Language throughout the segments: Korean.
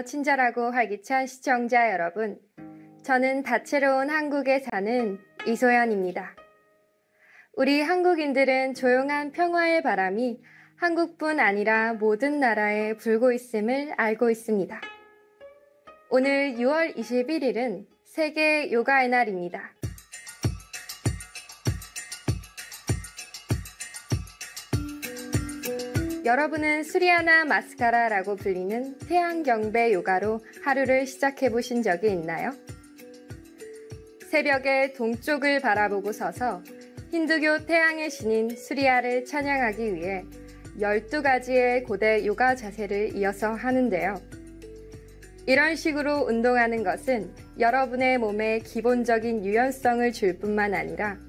친절하고 활기찬 시청자 여러분, 저는 다채로운 한국에 사는 이소연입니다. 우리 한국인들은 조용한 평화의 바람이 한국뿐 아니라 모든 나라에 불고 있음을 알고 있습니다. 오늘 6월 21일은 세계 요가의 날입니다. 여러분은 수리아나 마스카라라고 불리는 태양경배 요가로 하루를 시작해 보신 적이 있나요? 새벽에 동쪽을 바라보고 서서 힌두교 태양의 신인 수리아를 찬양하기 위해 12가지의 고대 요가 자세를 이어서 하는데요. 이런 식으로 운동하는 것은 여러분의 몸에 기본적인 유연성을 줄 뿐만 아니라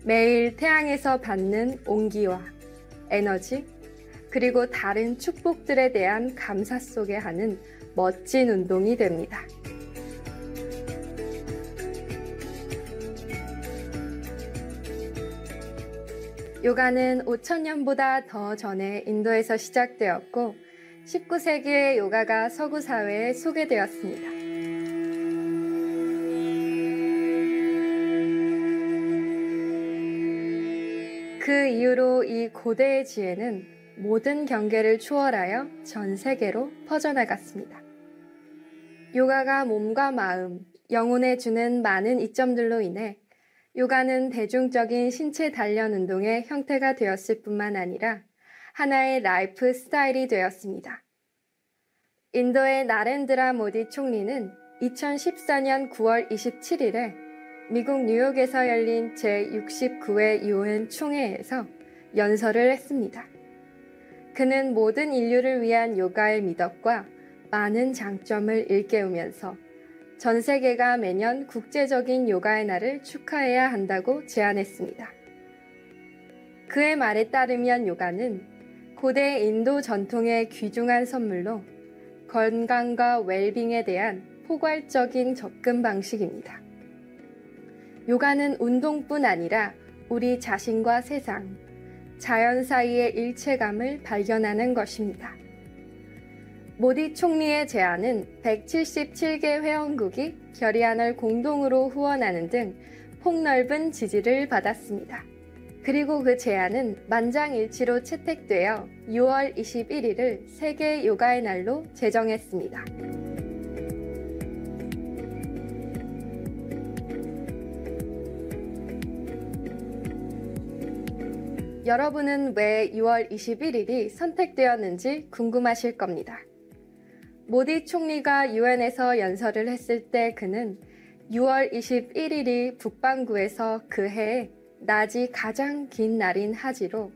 매일 태양에서 받는 온기와 에너지, 그리고 다른 축복들에 대한 감사 속에 하는 멋진 운동이 됩니다. 요가는 5,000년보다 더 전에 인도에서 시작되었고 19세기에 요가가 서구 사회에 소개되었습니다. 그 이후로 이 고대의 지혜는 모든 경계를 초월하여 전 세계로 퍼져나갔습니다. 요가가 몸과 마음, 영혼에 주는 많은 이점들로 인해 요가는 대중적인 신체 단련 운동의 형태가 되었을 뿐만 아니라 하나의 라이프 스타일이 되었습니다. 인도의 나렌드라 모디 총리는 2014년 9월 27일에 미국 뉴욕에서 열린 제69회 UN 총회에서 연설을 했습니다. 그는 모든 인류를 위한 요가의 미덕과 많은 장점을 일깨우면서 전 세계가 매년 국제적인 요가의 날을 축하해야 한다고 제안했습니다. 그의 말에 따르면 요가는 고대 인도 전통의 귀중한 선물로 건강과 웰빙에 대한 포괄적인 접근 방식입니다. 요가는 운동뿐 아니라 우리 자신과 세상, 자연 사이의 일체감을 발견하는 것입니다. 모디 총리의 제안은 177개 회원국이 결의안을 공동으로 후원하는 등 폭넓은 지지를 받았습니다. 그리고 그 제안은 만장일치로 채택되어 6월 21일을 세계 요가의 날로 제정했습니다. 여러분은 왜 6월 21일이 선택되었는지 궁금하실 겁니다. 모디 총리가 유엔에서 연설을 했을 때 그는 6월 21일이 북반구에서 그 해에 낮이 가장 긴 날인 하지로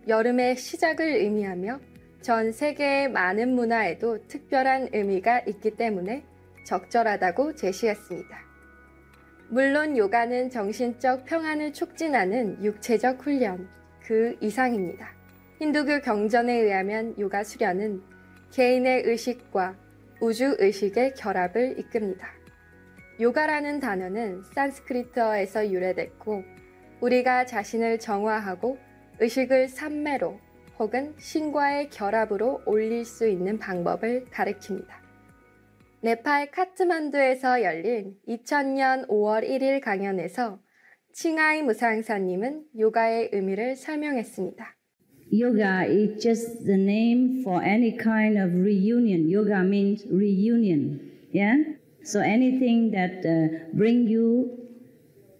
여름의 시작을 의미하며 전 세계의 많은 문화에도 특별한 의미가 있기 때문에 적절하다고 제시했습니다. 물론 요가는 정신적 평안을 촉진하는 육체적 훈련, 그 이상입니다. 힌두교 경전에 의하면 요가 수련은 개인의 의식과 우주의식의 결합을 이끕니다. 요가라는 단어는 산스크리트어에서 유래됐고 우리가 자신을 정화하고 의식을 산매로 혹은 신과의 결합으로 올릴 수 있는 방법을 가리킵니다. 네팔 카트만두에서 열린 2000년 5월 1일 강연에서 칭하이 무상사님은 요가의 의미를 설명했습니다. Yoga is just the name for any kind of reunion. Yoga means reunion. Yeah? So anything that bring you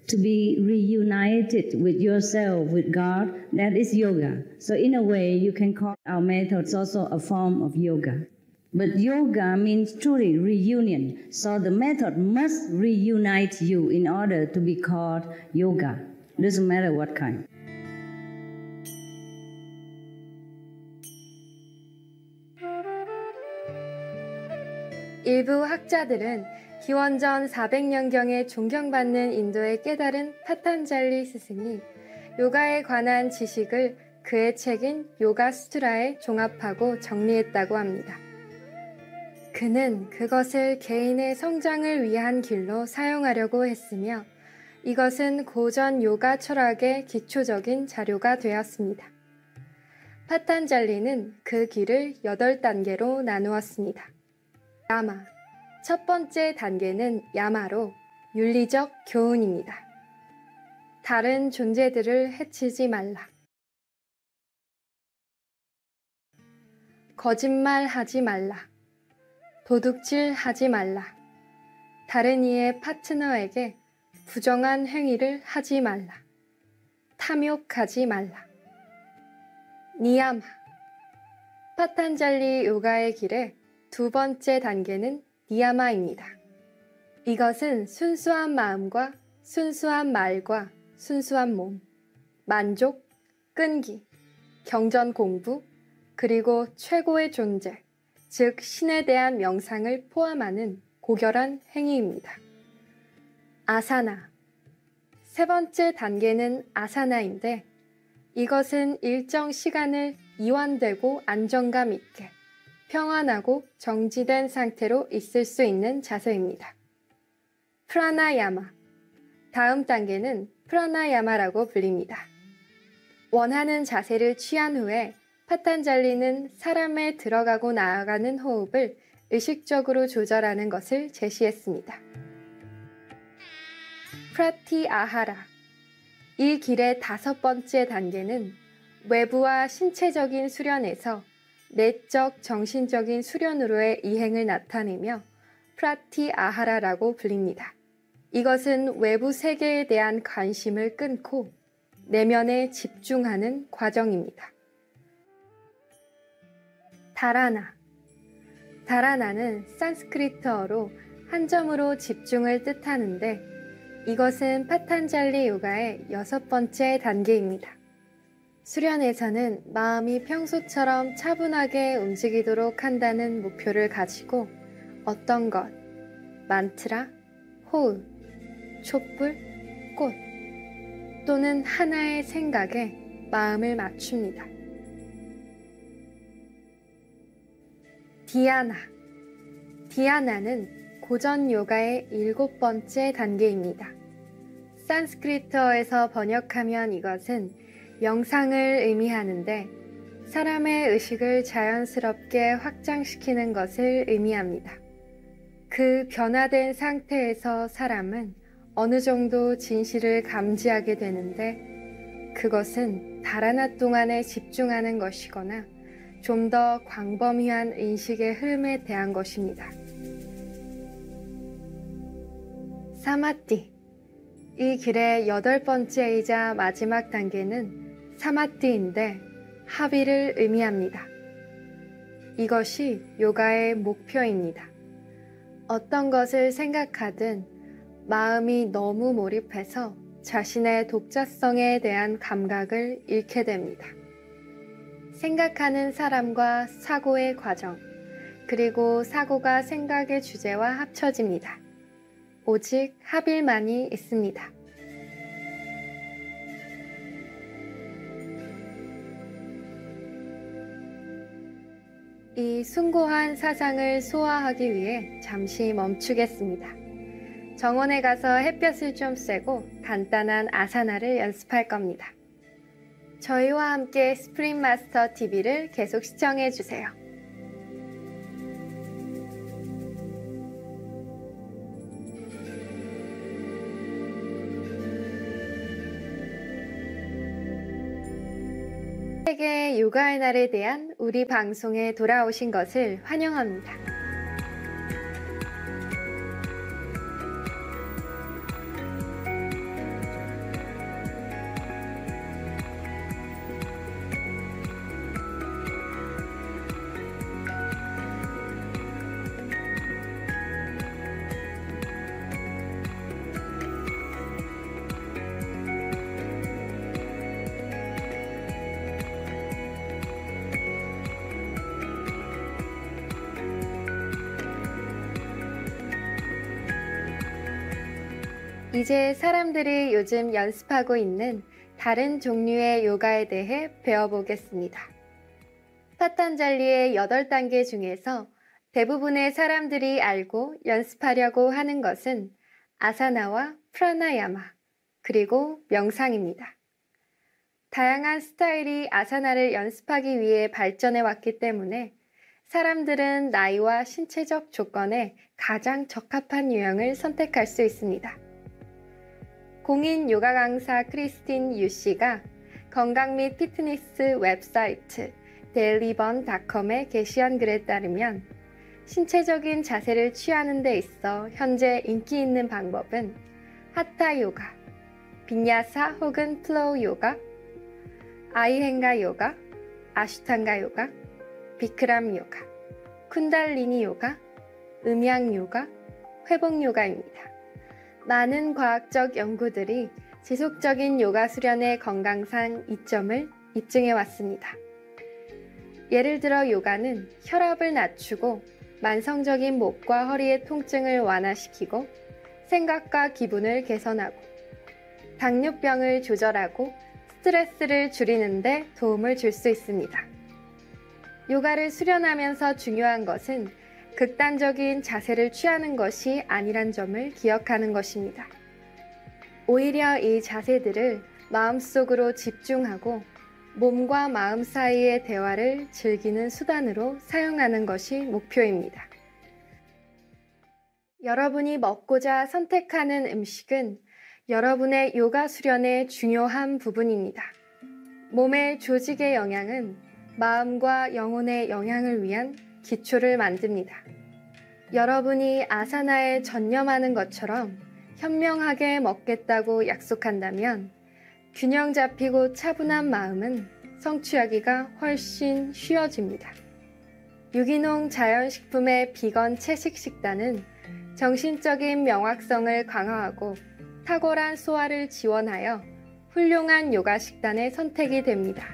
to be reunited with yourself, with God, that is yoga. So in a way, you can call our methods also a form of yoga. But yoga means truly reunion. So the method must reunite you in order to be called yoga. Doesn't matter what kind. 일부 학자들은 기원전 400년경에 존경받는 인도의 깨달은 파탄잘리 스승이 요가에 관한 지식을 그의 책인 요가 수트라에 종합하고 정리했다고 합니다. 그는 그것을 개인의 성장을 위한 길로 사용하려고 했으며 이것은 고전 요가 철학의 기초적인 자료가 되었습니다. 파탄잘리는 그 길을 8단계로 나누었습니다. 야마. 첫 번째 단계는 야마로 윤리적 교훈입니다. 다른 존재들을 해치지 말라. 거짓말 하지 말라. 도둑질 하지 말라. 다른 이의 파트너에게 부정한 행위를 하지 말라. 탐욕하지 말라. 니야마. 파탄잘리 요가의 길의 두 번째 단계는 니야마입니다. 이것은 순수한 마음과 순수한 말과 순수한 몸, 만족, 끈기, 경전 공부, 그리고 최고의 존재, 즉 신에 대한 명상을 포함하는 고결한 행위입니다. 아사나. 세 번째 단계는 아사나인데 이것은 일정 시간을 이완되고 안정감 있게 평안하고 정지된 상태로 있을 수 있는 자세입니다. 프라나야마. 다음 단계는 프라나야마라고 불립니다. 원하는 자세를 취한 후에 파탄잘리는 사람의 들어가고 나아가는 호흡을 의식적으로 조절하는 것을 제시했습니다. 프라티아하라. 이 길의 다섯 번째 단계는 외부와 신체적인 수련에서 내적 정신적인 수련으로의 이행을 나타내며 프라티아하라라고 불립니다. 이것은 외부 세계에 대한 관심을 끊고 내면에 집중하는 과정입니다. 다라나. 다라나는 산스크리트어로 한 점으로 집중을 뜻하는데 이것은 파탄잘리 요가의 여섯 번째 단계입니다. 수련에서는 마음이 평소처럼 차분하게 움직이도록 한다는 목표를 가지고 어떤 것, 만트라, 호흡, 촛불, 꽃 또는 하나의 생각에 마음을 맞춥니다. 디아나. 디아나는 고전 요가의 일곱 번째 단계입니다. 산스크리트어에서 번역하면 이것은 명상을 의미하는데 사람의 의식을 자연스럽게 확장시키는 것을 의미합니다. 그 변화된 상태에서 사람은 어느 정도 진실을 감지하게 되는데 그것은 다라나 동안에 집중하는 것이거나 좀 더 광범위한 인식의 흐름에 대한 것입니다. 사마띠. 이 길의 여덟 번째이자 마지막 단계는 사마띠인데 합의를 의미합니다. 이것이 요가의 목표입니다. 어떤 것을 생각하든 마음이 너무 몰입해서 자신의 독자성에 대한 감각을 잃게 됩니다. 생각하는 사람과 사고의 과정, 그리고 사고가 생각의 주제와 합쳐집니다. 오직 합일만이 있습니다. 이 숭고한 사상을 소화하기 위해 잠시 멈추겠습니다. 정원에 가서 햇볕을 좀 쐬고 간단한 아사나를 연습할 겁니다. 저희와 함께 스프링 마스터 TV를 계속 시청해 주세요. 세계 요가의 날에 대한 우리 방송에 돌아오신 것을 환영합니다. 이제 사람들이 요즘 연습하고 있는 다른 종류의 요가에 대해 배워보겠습니다. 파탄잘리의 8단계 중에서 대부분의 사람들이 알고 연습하려고 하는 것은 아사나와 프라나야마, 그리고 명상입니다. 다양한 스타일이 아사나를 연습하기 위해 발전해 왔기 때문에 사람들은 나이와 신체적 조건에 가장 적합한 유형을 선택할 수 있습니다. 공인 요가 강사 크리스틴 유 씨가 건강 및 피트니스 웹사이트 데일리번.com에 게시한 글에 따르면 신체적인 자세를 취하는 데 있어 현재 인기 있는 방법은 하타 요가, 빈야사 혹은 플로우 요가, 아이헨가 요가, 아슈탄가 요가, 비크람 요가, 쿤달리니 요가, 음양 요가, 회복 요가입니다. 많은 과학적 연구들이 지속적인 요가 수련의 건강상 이점을 입증해 왔습니다. 예를 들어 요가는 혈압을 낮추고 만성적인 목과 허리의 통증을 완화시키고 생각과 기분을 개선하고 당뇨병을 조절하고 스트레스를 줄이는 데 도움을 줄 수 있습니다. 요가를 수련하면서 중요한 것은 극단적인 자세를 취하는 것이 아니란 점을 기억하는 것입니다. 오히려 이 자세들을 마음속으로 집중하고 몸과 마음 사이의 대화를 즐기는 수단으로 사용하는 것이 목표입니다. 여러분이 먹고자 선택하는 음식은 여러분의 요가 수련의 중요한 부분입니다. 몸의 조직의 영양은 마음과 영혼의 영양을 위한 기초를 만듭니다. 여러분이 아사나에 전념하는 것처럼 현명하게 먹겠다고 약속한다면 균형 잡히고 차분한 마음은 성취하기가 훨씬 쉬워집니다. 유기농 자연식품의 비건 채식 식단은 정신적인 명확성을 강화하고 탁월한 소화를 지원하여 훌륭한 요가 식단의 선택이 됩니다.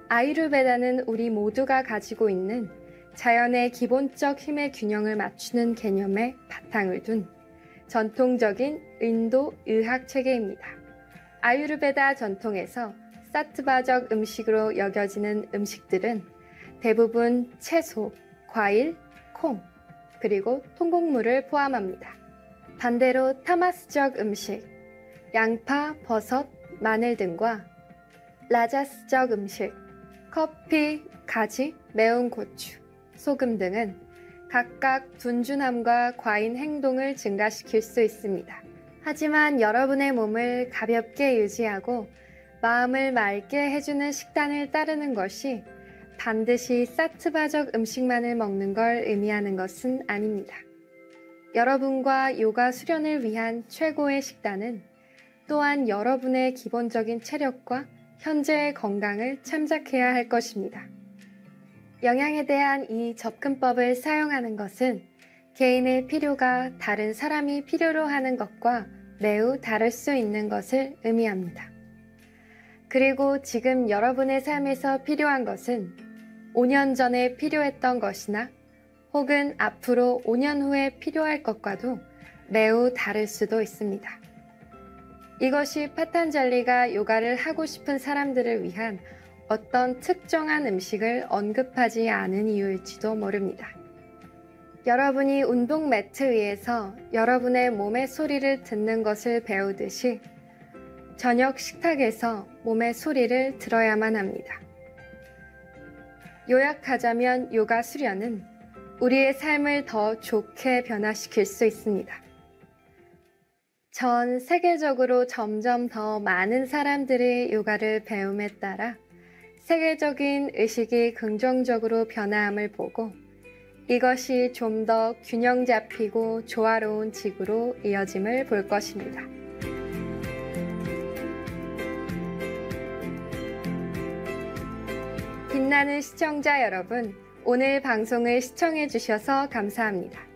아유르베다는 우리 모두가 가지고 있는 자연의 기본적 힘의 균형을 맞추는 개념에 바탕을 둔 전통적인 인도 의학 체계입니다. 아유르베다 전통에서 사트바적 음식으로 여겨지는 음식들은 대부분 채소, 과일, 콩, 그리고 통곡물을 포함합니다. 반대로 타마스적 음식, 양파, 버섯, 마늘 등과 라자스적 음식, 커피, 가지, 매운 고추, 소금 등은 각각 둔준함과 과인 행동을 증가시킬 수 있습니다. 하지만 여러분의 몸을 가볍게 유지하고 마음을 맑게 해주는 식단을 따르는 것이 반드시 사트바적 음식만을 먹는 걸 의미하는 것은 아닙니다. 여러분과 요가 수련을 위한 최고의 식단은 또한 여러분의 기본적인 체력과 현재의 건강을 참작해야 할 것입니다. 영양에 대한 이 접근법을 사용하는 것은 개인의 필요가 다른 사람이 필요로 하는 것과 매우 다를 수 있는 것을 의미합니다. 그리고 지금 여러분의 삶에서 필요한 것은 5년 전에 필요했던 것이나 혹은 앞으로 5년 후에 필요할 것과도 매우 다를 수도 있습니다. 이것이 파탄잘리가 요가를 하고 싶은 사람들을 위한 어떤 특정한 음식을 언급하지 않은 이유일지도 모릅니다. 여러분이 운동 매트 위에서 여러분의 몸의 소리를 듣는 것을 배우듯이 저녁 식탁에서 몸의 소리를 들어야만 합니다. 요약하자면 요가 수련은 우리의 삶을 더 좋게 변화시킬 수 있습니다. 전 세계적으로 점점 더 많은 사람들이 요가를 배움에 따라 세계적인 의식이 긍정적으로 변화함을 보고 이것이 좀 더 균형 잡히고 조화로운 지구로 이어짐을 볼 것입니다. 빛나는 시청자 여러분, 오늘 방송을 시청해 주셔서 감사합니다.